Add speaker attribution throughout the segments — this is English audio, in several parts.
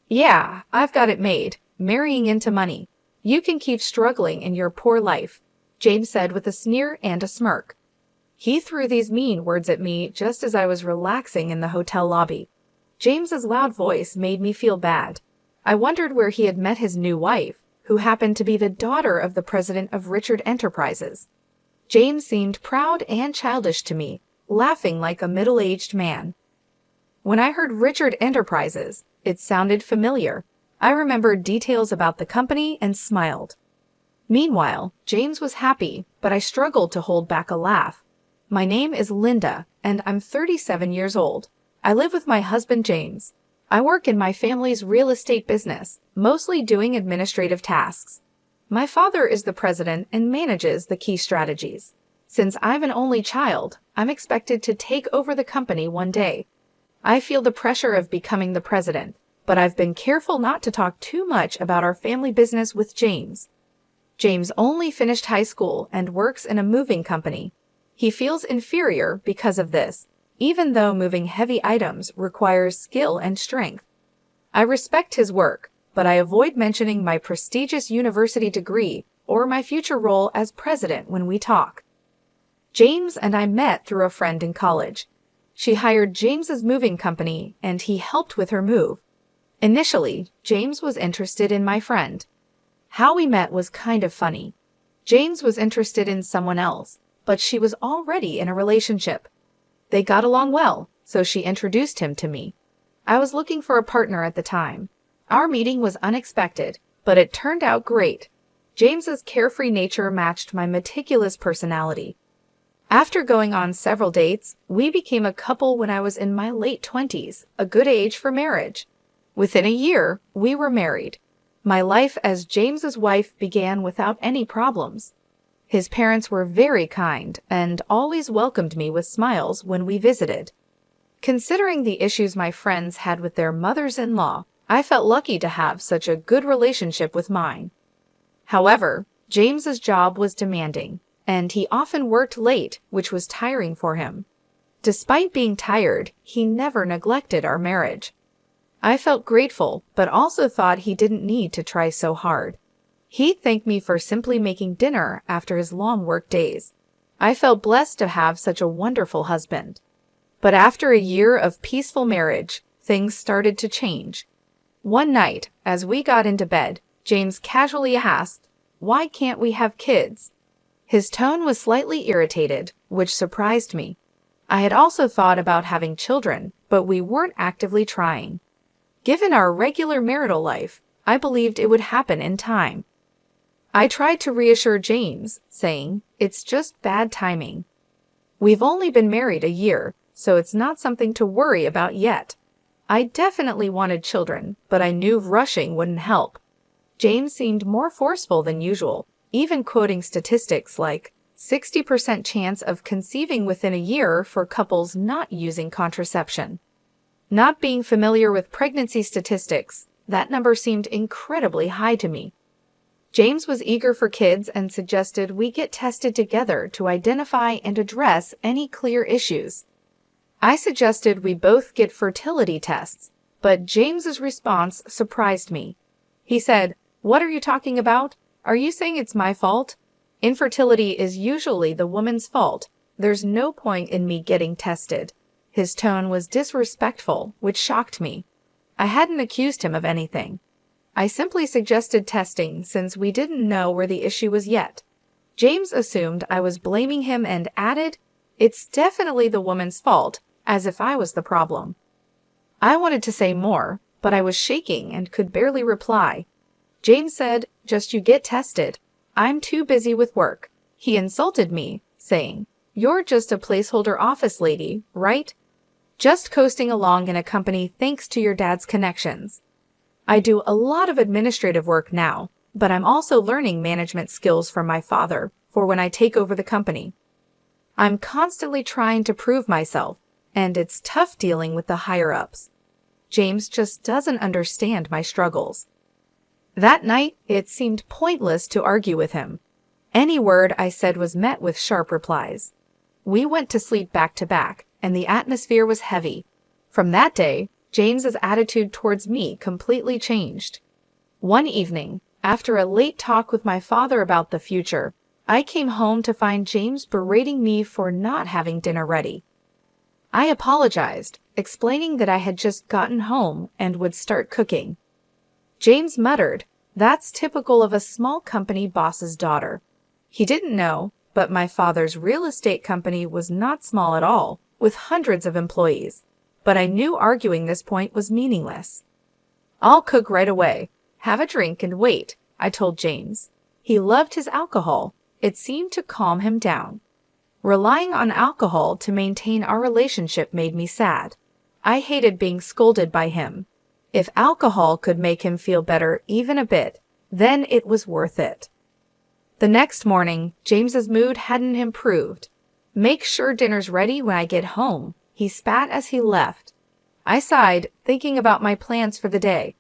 Speaker 1: Yeah, I've got it made. Marrying into money. You can keep struggling in your poor life, James said with a sneer and a smirk. He threw these mean words at me just as I was relaxing in the hotel lobby. James's loud voice made me feel bad. I wondered where he had met his new wife, who happened to be the daughter of the president of Richard Enterprises. James seemed proud and childish to me, laughing like a middle-aged man. When I heard Richard Enterprises, it sounded familiar. I remembered details about the company and smiled. Meanwhile, James was happy, but I struggled to hold back a laugh. My name is Linda, and I'm 37 years old. I live with my husband James. I work in my family's real estate business, mostly doing administrative tasks. My father is the president and manages the key strategies. Since I'm an only child, I'm expected to take over the company one day. I feel the pressure of becoming the president, but I've been careful not to talk too much about our family business with James. James only finished high school and works in a moving company. He feels inferior because of this, even though moving heavy items requires skill and strength. I respect his work, but I avoid mentioning my prestigious university degree or my future role as president when we talk. James and I met through a friend in college. She hired James's moving company, and he helped with her move. Initially, James was interested in my friend. How we met was kind of funny. James was interested in someone else, but she was already in a relationship. They got along well, so she introduced him to me. I was looking for a partner at the time. Our meeting was unexpected, but it turned out great. James's carefree nature matched my meticulous personality. After going on several dates, we became a couple when I was in my late 20s, a good age for marriage. Within a year, we were married. My life as James's wife began without any problems. His parents were very kind and always welcomed me with smiles when we visited. Considering the issues my friends had with their mothers-in-law, I felt lucky to have such a good relationship with mine. However, James's job was demanding, and he often worked late, which was tiring for him. Despite being tired, he never neglected our marriage. I felt grateful, but also thought he didn't need to try so hard. He'd thank me for simply making dinner after his long work days. I felt blessed to have such a wonderful husband. But after a year of peaceful marriage, things started to change. One night, as we got into bed, James casually asked, "Why can't we have kids?" His tone was slightly irritated, which surprised me. I had also thought about having children, but we weren't actively trying. Given our regular marital life, I believed it would happen in time. I tried to reassure James, saying, "It's just bad timing. We've only been married a year, so it's not something to worry about yet." I definitely wanted children, but I knew rushing wouldn't help. James seemed more forceful than usual, even quoting statistics like 60% chance of conceiving within a year for couples not using contraception. Not being familiar with pregnancy statistics, that number seemed incredibly high to me. James was eager for kids and suggested we get tested together to identify and address any clear issues. I suggested we both get fertility tests, but James's response surprised me. He said, "What are you talking about? Are you saying it's my fault? Infertility is usually the woman's fault. There's no point in me getting tested." His tone was disrespectful, which shocked me. I hadn't accused him of anything. I simply suggested testing since we didn't know where the issue was yet. James assumed I was blaming him and added, "It's definitely the woman's fault," as if I was the problem. I wanted to say more, but I was shaking and could barely reply. James said, "Just you get tested. I'm too busy with work." He insulted me, saying, "You're just a placeholder office lady, right? Just coasting along in a company thanks to your dad's connections." I do a lot of administrative work now, but I'm also learning management skills from my father for when I take over the company. I'm constantly trying to prove myself, and it's tough dealing with the higher-ups. James just doesn't understand my struggles. That night, it seemed pointless to argue with him. Any word I said was met with sharp replies. We went to sleep back to back, and the atmosphere was heavy. From that day, James's attitude towards me completely changed. One evening, after a late talk with my father about the future, I came home to find James berating me for not having dinner ready. I apologized, explaining that I had just gotten home and would start cooking. James muttered, "That's typical of a small company boss's daughter." He didn't know, but my father's real estate company was not small at all, with hundreds of employees. But I knew arguing this point was meaningless. "I'll cook right away. Have a drink and wait," I told James. He loved his alcohol. It seemed to calm him down. Relying on alcohol to maintain our relationship made me sad. I hated being scolded by him. If alcohol could make him feel better even a bit, then it was worth it. The next morning, James's mood hadn't improved. "Make sure dinner's ready when I get home," he spat as he left. I sighed, thinking about my plans for the day.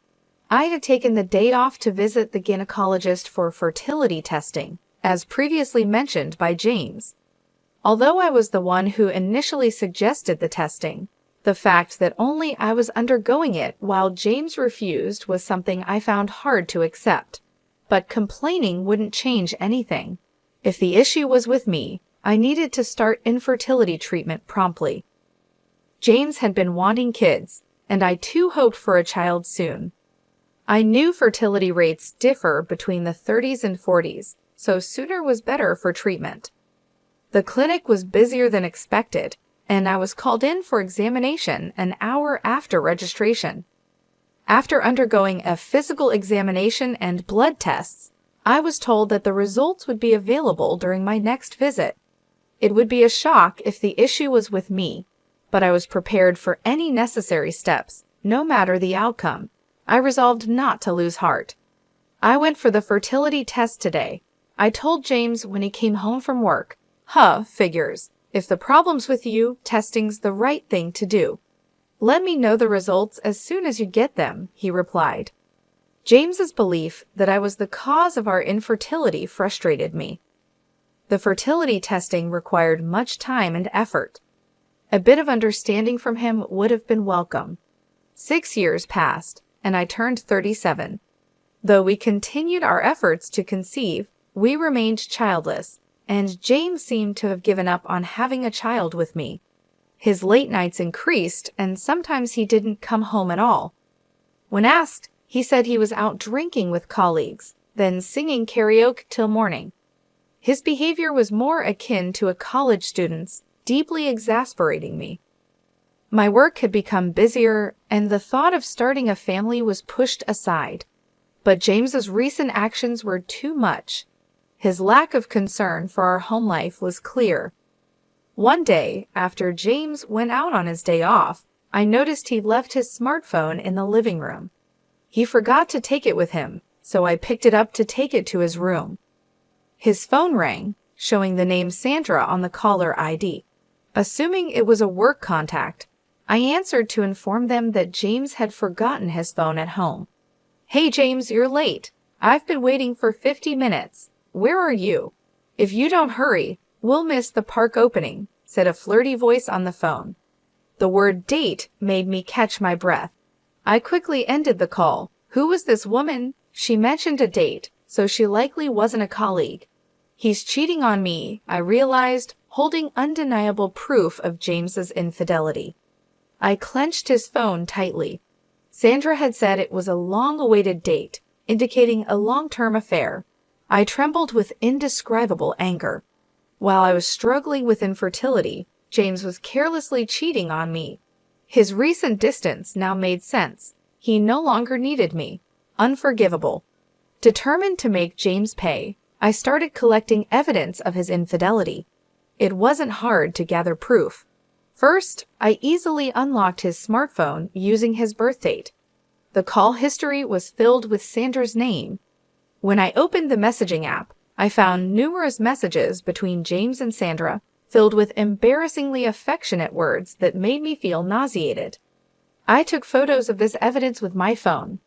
Speaker 1: I had taken the day off to visit the gynecologist for fertility testing, as previously mentioned by James. Although I was the one who initially suggested the testing, the fact that only I was undergoing it while James refused was something I found hard to accept. But complaining wouldn't change anything. If the issue was with me, I needed to start infertility treatment promptly. James had been wanting kids, and I too hoped for a child soon. I knew fertility rates differ between the 30s and 40s, so sooner was better for treatment. The clinic was busier than expected, and I was called in for examination an hour after registration. After undergoing a physical examination and blood tests, I was told that the results would be available during my next visit. It would be a shock if the issue was with me, but I was prepared for any necessary steps, no matter the outcome. I resolved not to lose heart. I went for the fertility test today. I told James when he came home from work, Figures. If the problem's with you, testing's the right thing to do. Let me know the results as soon as you get them," he replied. James's belief that I was the cause of our infertility frustrated me. The fertility testing required much time and effort. A bit of understanding from him would have been welcome. 6 years passed, and I turned 37. Though we continued our efforts to conceive, we remained childless, and James seemed to have given up on having a child with me. His late nights increased, and sometimes he didn't come home at all. When asked, he said he was out drinking with colleagues, then singing karaoke till morning. His behavior was more akin to a college student's, deeply exasperating me. My work had become busier, and the thought of starting a family was pushed aside. But James's recent actions were too much. His lack of concern for our home life was clear. One day, after James went out on his day off, I noticed he left his smartphone in the living room. He forgot to take it with him, so I picked it up to take it to his room. His phone rang, showing the name Sandra on the caller ID. Assuming it was a work contact, I answered to inform them that James had forgotten his phone at home. "Hey James, you're late. I've been waiting for 50 minutes. Where are you? If you don't hurry, we'll miss the park opening," said a flirty voice on the phone. The word date made me catch my breath. I quickly ended the call. Who was this woman? She mentioned a date, so she likely wasn't a colleague. He's cheating on me, I realized, holding undeniable proof of James's infidelity. I clenched his phone tightly. Sandra had said it was a long-awaited date, indicating a long-term affair. I trembled with indescribable anger. While I was struggling with infertility, James was carelessly cheating on me. His recent distance now made sense. He no longer needed me. Unforgivable. Determined to make James pay, I started collecting evidence of his infidelity. It wasn't hard to gather proof. First, I easily unlocked his smartphone using his birth date. The call history was filled with Sandra's name. When I opened the messaging app, I found numerous messages between James and Sandra, filled with embarrassingly affectionate words that made me feel nauseated. I took photos of this evidence with my phone.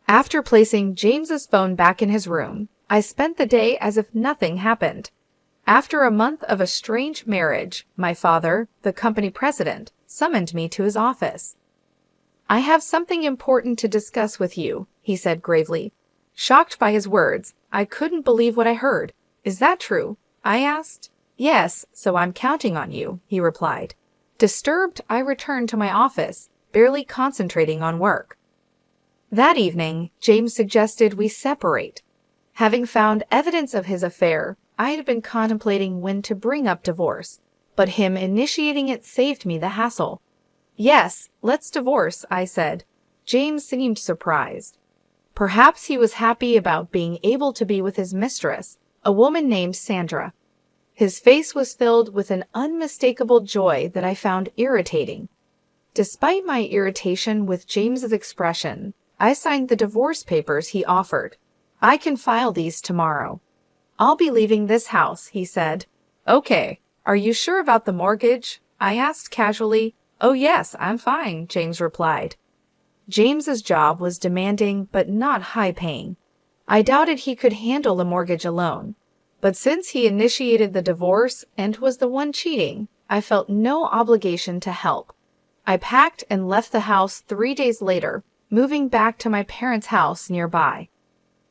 Speaker 1: After placing James's phone back in his room, I spent the day as if nothing happened. After a month of a strange marriage, my father, the company president, summoned me to his office. I have something important to discuss with you, he said gravely. Shocked by his words, I couldn't believe what I heard. Is that true? I asked. Yes, so I'm counting on you, he replied. Disturbed, I returned to my office, barely concentrating on work. That evening, James suggested we separate. Having found evidence of his affair, I had been contemplating when to bring up divorce, but him initiating it saved me the hassle. Yes, let's divorce, I said. James seemed surprised. Perhaps he was happy about being able to be with his mistress, a woman named Sandra. His face was filled with an unmistakable joy that I found irritating. Despite my irritation with James's expression, I signed the divorce papers he offered. I can file these tomorrow. I'll be leaving this house, he said. Okay, are you sure about the mortgage? I asked casually. Oh yes, I'm fine, James replied. James's job was demanding but not high-paying. I doubted he could handle the mortgage alone. But since he initiated the divorce and was the one cheating, I felt no obligation to help. I packed and left the house 3 days later, moving back to my parents' house nearby.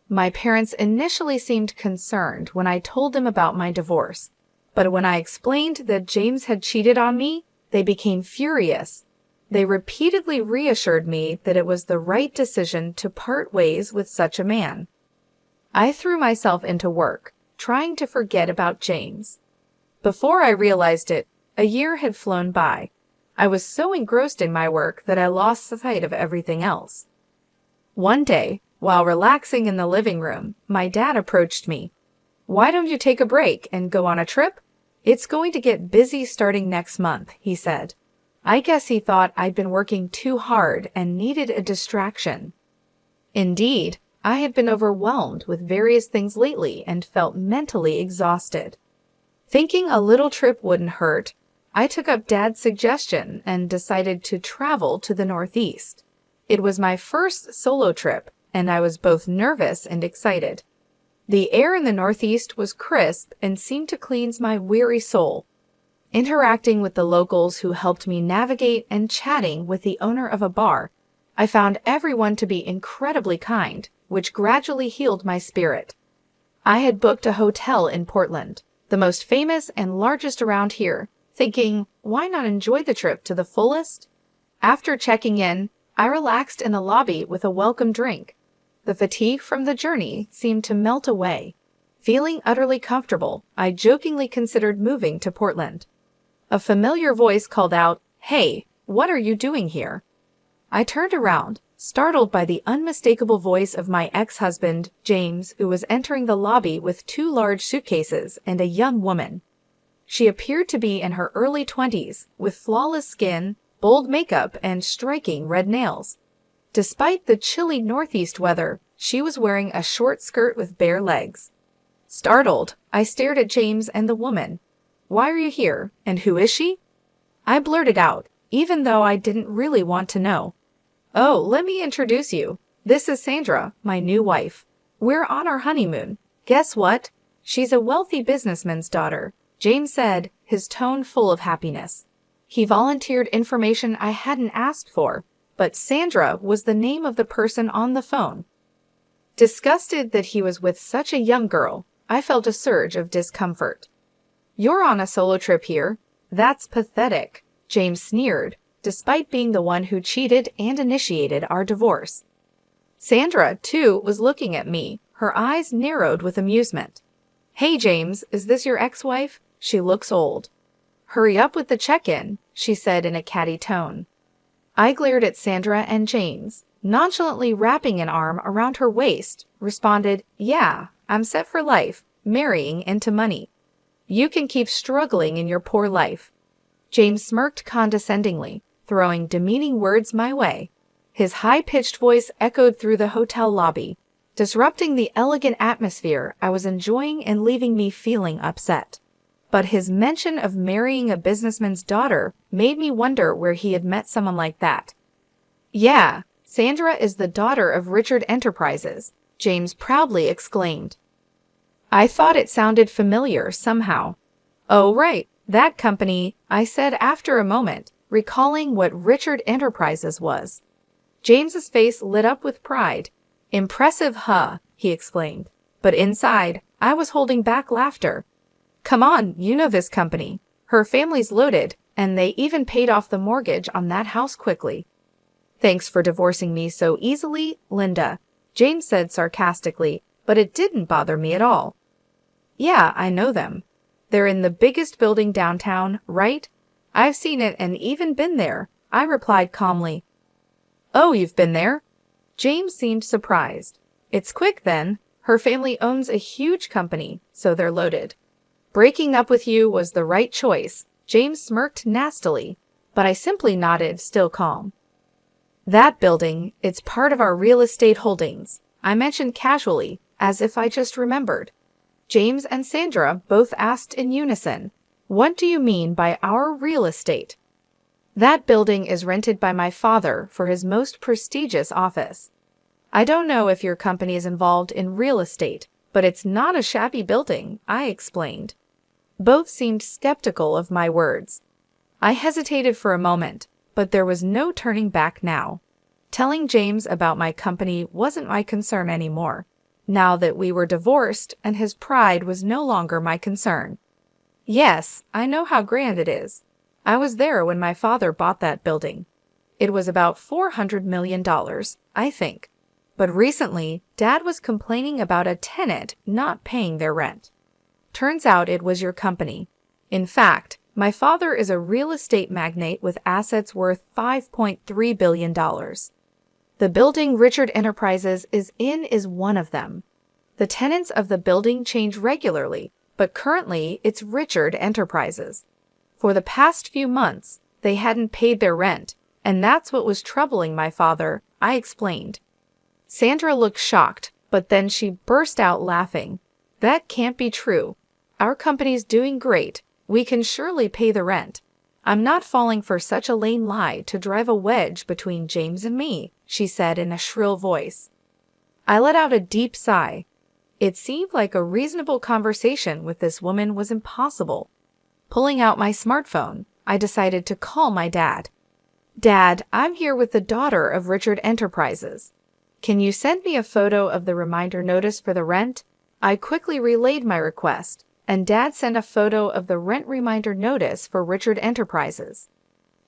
Speaker 1: My parents initially seemed concerned when I told them about my divorce, but when I explained that James had cheated on me, they became furious. They repeatedly reassured me that it was the right decision to part ways with such a man. I threw myself into work, trying to forget about James. Before I realized it, a year had flown by. I was so engrossed in my work that I lost sight of everything else. One day, while relaxing in the living room, my dad approached me. Why don't you take a break and go on a trip? It's going to get busy starting next month, he said. I guess he thought I'd been working too hard and needed a distraction. Indeed, I had been overwhelmed with various things lately and felt mentally exhausted. Thinking a little trip wouldn't hurt, I took up Dad's suggestion and decided to travel to the Northeast. It was my first solo trip, and I was both nervous and excited. The air in the Northeast was crisp and seemed to cleanse my weary soul. Interacting with the locals who helped me navigate and chatting with the owner of a bar, I found everyone to be incredibly kind, which gradually healed my spirit. I had booked a hotel in Portland, the most famous and largest around here, thinking, why not enjoy the trip to the fullest? After checking in, I relaxed in the lobby with a welcome drink. The fatigue from the journey seemed to melt away. Feeling utterly comfortable, I jokingly considered moving to Portland. A familiar voice called out, "Hey, what are you doing here?" I turned around, startled by the unmistakable voice of my ex-husband, James, who was entering the lobby with 2 large suitcases and a young woman. She appeared to be in her early 20s, with flawless skin, bold makeup, and striking red nails. Despite the chilly northeast weather, she was wearing a short skirt with bare legs. Startled, I stared at James and the woman. "Why are you here, and who is she?" I blurted out, even though I didn't really want to know. "Oh, let me introduce you. This is Sandra, my new wife. We're on our honeymoon. Guess what? She's a wealthy businessman's daughter," James said, his tone full of happiness. He volunteered information I hadn't asked for, but Sandra was the name of the person on the phone. Disgusted that he was with such a young girl, I felt a surge of discomfort. "You're on a solo trip here. That's pathetic," James sneered, despite being the one who cheated and initiated our divorce. Sandra, too, was looking at me, her eyes narrowed with amusement. "Hey, James, is this your ex-wife? She looks old." "Hurry up with the check-in," she said in a catty tone. I glared at Sandra, and James, nonchalantly wrapping an arm around her waist, responded, "Yeah, I'm set for life, marrying into money. You can keep struggling in your poor life." James smirked condescendingly, throwing demeaning words my way. His high-pitched voice echoed through the hotel lobby, disrupting the elegant atmosphere I was enjoying and leaving me feeling upset. But his mention of marrying a businessman's daughter made me wonder where he had met someone like that. "Yeah, Sandra is the daughter of Richard Enterprises," James proudly exclaimed. I thought it sounded familiar somehow. "Oh, right, that company," I said after a moment, recalling what Richard Enterprises was. James's face lit up with pride. Impressive, huh? He exclaimed. But inside, I was holding back laughter. Come on, you know this company. Her family's loaded, and they even paid off the mortgage on that house quickly. Thanks for divorcing me so easily, Linda, James said sarcastically, but it didn't bother me at all. Yeah, I know them. They're in the biggest building downtown, right? I've seen it and even been there, I replied calmly. Oh, you've been there? James seemed surprised. It's quick then. Her family owns a huge company, so they're loaded. Breaking up with you was the right choice, James smirked nastily, but I simply nodded, still calm. That building, it's part of our real estate holdings, I mentioned casually, as if I just remembered. James and Sandra both asked in unison, What do you mean by our real estate? That building is rented by my father for his most prestigious office. I don't know if your company is involved in real estate, but it's not a shabby building, I explained. Both seemed skeptical of my words. I hesitated for a moment, but there was no turning back now. Telling James about my company wasn't my concern anymore, now that we were divorced and his pride was no longer my concern. Yes, I know how grand it is. I was there when my father bought that building. It was about $400 million, I think. But recently, Dad was complaining about a tenant not paying their rent. Turns out it was your company. In fact, my father is a real estate magnate with assets worth $5.3 billion. The building Richard Enterprises is in is one of them. The tenants of the building change regularly, but currently it's Richard Enterprises. For the past few months, they hadn't paid their rent, and that's what was troubling my father, I explained. Sandra looked shocked, but then she burst out laughing. That can't be true. Our company's doing great. We can surely pay the rent. I'm not falling for such a lame lie to drive a wedge between James and me, she said in a shrill voice. I let out a deep sigh. It seemed like a reasonable conversation with this woman was impossible. Pulling out my smartphone, I decided to call my dad. Dad, I'm here with the daughter of Richard Enterprises. Can you send me a photo of the reminder notice for the rent? I quickly relayed my request, and Dad sent a photo of the rent reminder notice for Richard Enterprises.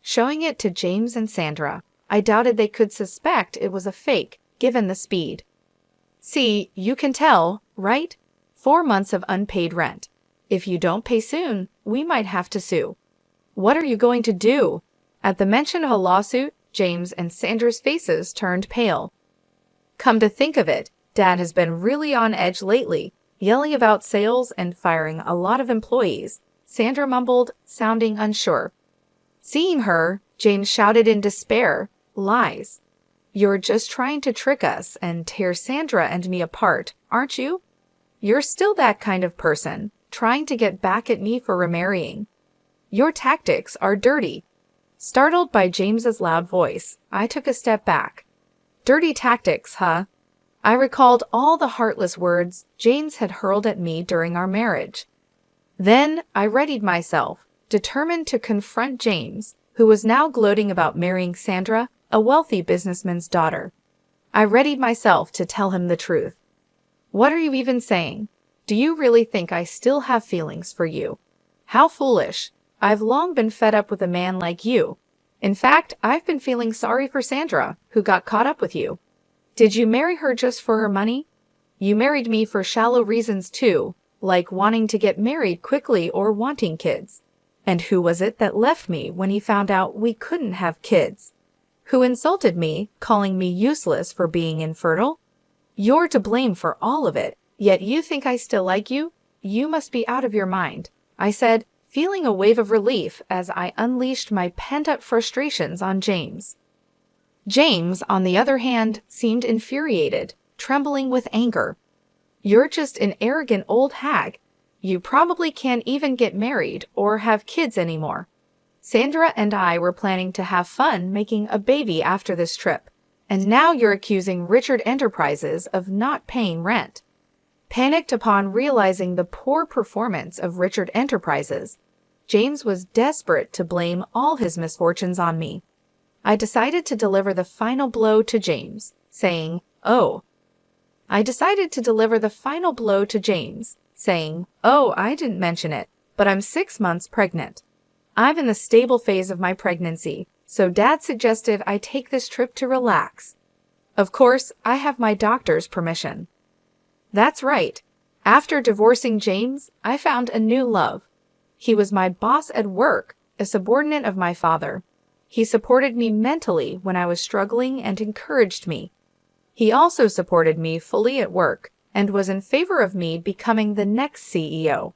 Speaker 1: Showing it to James and Sandra, I doubted they could suspect it was a fake, given the speed. See, you can tell, right? 4 months of unpaid rent. If you don't pay soon, we might have to sue. What are you going to do? At the mention of a lawsuit, James and Sandra's faces turned pale. Come to think of it, Dad has been really on edge lately, yelling about sales and firing a lot of employees, Sandra mumbled, sounding unsure. Seeing her, James shouted in despair, Lies. You're just trying to trick us and tear Sandra and me apart, aren't you? You're still that kind of person, trying to get back at me for remarrying. Your tactics are dirty. Startled by James's loud voice, I took a step back. Dirty tactics, huh? I recalled all the heartless words James had hurled at me during our marriage. Then I readied myself, determined to confront James, who was now gloating about marrying Sandra, a wealthy businessman's daughter. I readied myself to tell him the truth. What are you even saying? Do you really think I still have feelings for you? How foolish. I've long been fed up with a man like you. In fact, I've been feeling sorry for Sandra, who got caught up with you. Did you marry her just for her money? You married me for shallow reasons too, like wanting to get married quickly or wanting kids. And who was it that left me when he found out we couldn't have kids? Who insulted me, calling me useless for being infertile? You're to blame for all of it, yet you think I still like you? You must be out of your mind, I said, feeling a wave of relief as I unleashed my pent-up frustrations on James. James, on the other hand, seemed infuriated, trembling with anger. You're just an arrogant old hag. You probably can't even get married or have kids anymore. Sandra and I were planning to have fun making a baby after this trip, and now you're accusing Richard Enterprises of not paying rent. Panicked upon realizing the poor performance of Richard Enterprises, James was desperate to blame all his misfortunes on me. I decided to deliver the final blow to James, saying, "Oh." I didn't mention it, but I'm 6 months pregnant. I'm in the stable phase of my pregnancy, so Dad suggested I take this trip to relax. Of course, I have my doctor's permission. That's right. After divorcing James, I found a new love. He was my boss at work, a subordinate of my father. He supported me mentally when I was struggling and encouraged me. He also supported me fully at work and was in favor of me becoming the next CEO.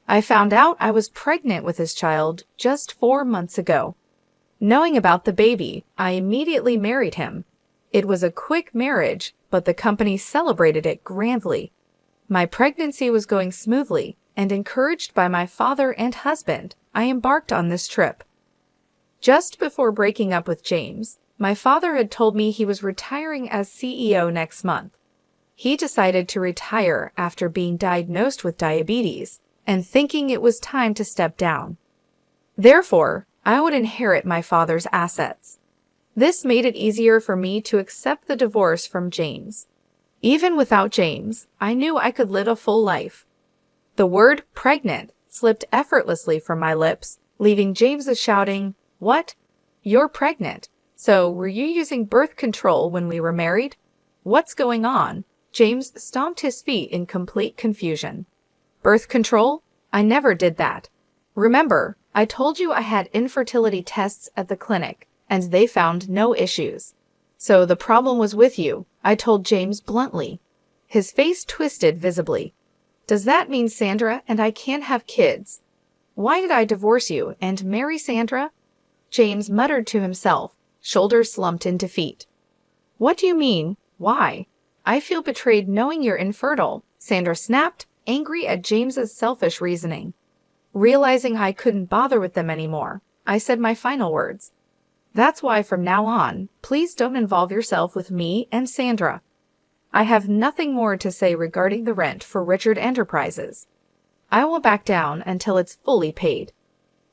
Speaker 1: I found out I was pregnant with his child just 4 months ago. Knowing about the baby, I immediately married him. It was a quick marriage, but the company celebrated it grandly. My pregnancy was going smoothly, and encouraged by my father and husband, I embarked on this trip. Just before breaking up with James, my father had told me he was retiring as CEO next month. He decided to retire after being diagnosed with diabetes and thinking it was time to step down. Therefore, I would inherit my father's assets. This made it easier for me to accept the divorce from James. Even without James, I knew I could live a full life. The word pregnant slipped effortlessly from my lips, leaving James shouting, "What? You're pregnant? So were you using birth control when we were married? What's going on?" James stomped his feet in complete confusion. Birth control? I never did that. Remember, I told you I had infertility tests at the clinic, and they found no issues. So the problem was with you, I told James bluntly. His face twisted visibly. Does that mean Sandra and I can't have kids? Why did I divorce you and marry Sandra? James muttered to himself, shoulders slumped in defeat. What do you mean, why? I feel betrayed knowing you're infertile, Sandra snapped, angry at James's selfish reasoning. Realizing I couldn't bother with them anymore, I said my final words. That's why from now on, please don't involve yourself with me and Sandra. I have nothing more to say regarding the rent for Richard Enterprises. I won't back down until it's fully paid.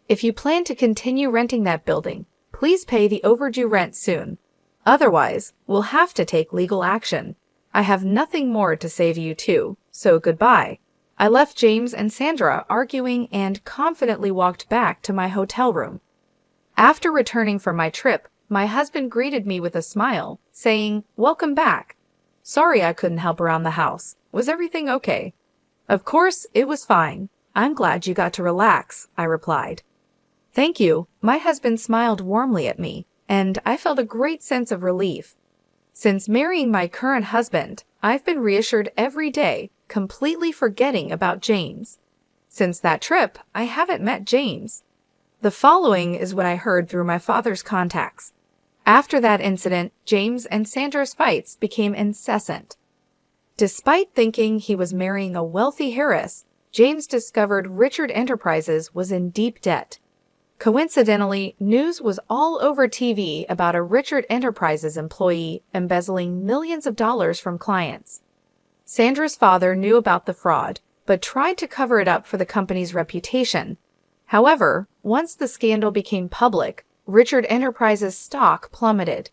Speaker 1: If you plan to continue renting that building, please pay the overdue rent soon. Otherwise, we'll have to take legal action. I have nothing more to say to you two, so goodbye. I left James and Sandra arguing and confidently walked back to my hotel room. After returning from my trip, my husband greeted me with a smile, saying, "Welcome back. Sorry I couldn't help around the house. Was everything okay?" "Of course, it was fine. I'm glad you got to relax," I replied. "Thank you." My husband smiled warmly at me, and I felt a great sense of relief. Since marrying my current husband, I've been reassured every day, completely forgetting about James. Since that trip, I haven't met James. The following is what I heard through my father's contacts. After that incident, James and Sandra's fights became incessant. Despite thinking he was marrying a wealthy heiress, James discovered Richard Enterprises was in deep debt. Coincidentally, news was all over TV about a Richard Enterprises employee embezzling millions of dollars from clients. Sandra's father knew about the fraud, but tried to cover it up for the company's reputation. However, once the scandal became public, Richard Enterprises' stock plummeted.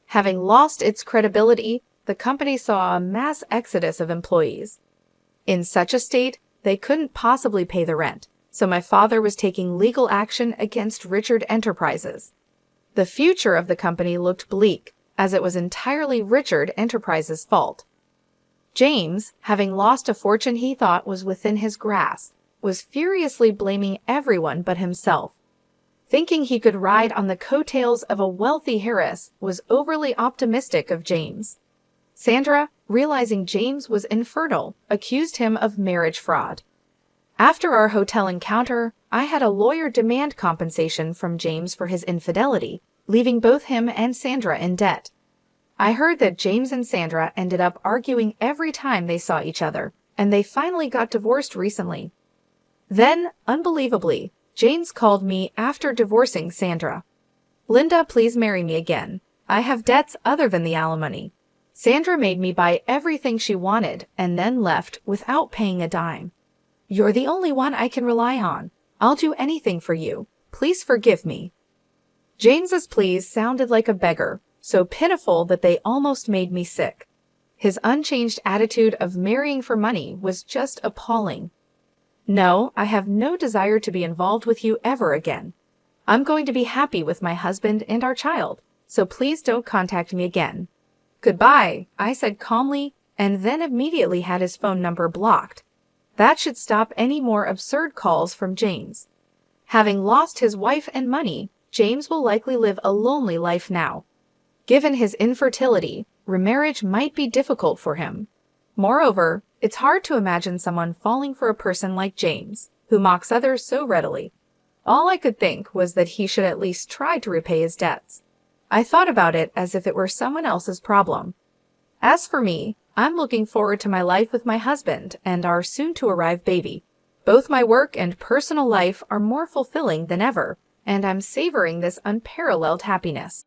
Speaker 1: Having lost its credibility, the company saw a mass exodus of employees. In such a state, they couldn't possibly pay the rent, so my father was taking legal action against Richard Enterprises. The future of the company looked bleak, as it was entirely Richard Enterprises' fault. James, having lost a fortune he thought was within his grasp, was furiously blaming everyone but himself. Thinking he could ride on the coattails of a wealthy heiress was overly optimistic of James. Sandra, realizing James was infertile, accused him of marriage fraud. After our hotel encounter, I had a lawyer demand compensation from James for his infidelity, leaving both him and Sandra in debt. I heard that James and Sandra ended up arguing every time they saw each other, and they finally got divorced recently. Then, unbelievably, James called me after divorcing Sandra. "Linda, please marry me again. I have debts other than the alimony." Sandra made me buy everything she wanted and then left without paying a dime. "You're the only one I can rely on. I'll do anything for you. Please forgive me." James's pleas sounded like a beggar, so pitiful that they almost made me sick. His unchanged attitude of marrying for money was just appalling. No, I have no desire to be involved with you ever again. I'm going to be happy with my husband and our child, so please don't contact me again. Goodbye, I said calmly, and then immediately had his phone number blocked. That should stop any more absurd calls from James. Having lost his wife and money, James will likely live a lonely life now. Given his infertility, remarriage might be difficult for him. Moreover, it's hard to imagine someone falling for a person like James, who mocks others so readily. All I could think was that he should at least try to repay his debts. I thought about it as if it were someone else's problem. As for me, I'm looking forward to my life with my husband and our soon-to-arrive baby. Both my work and personal life are more fulfilling than ever, and I'm savoring this unparalleled happiness.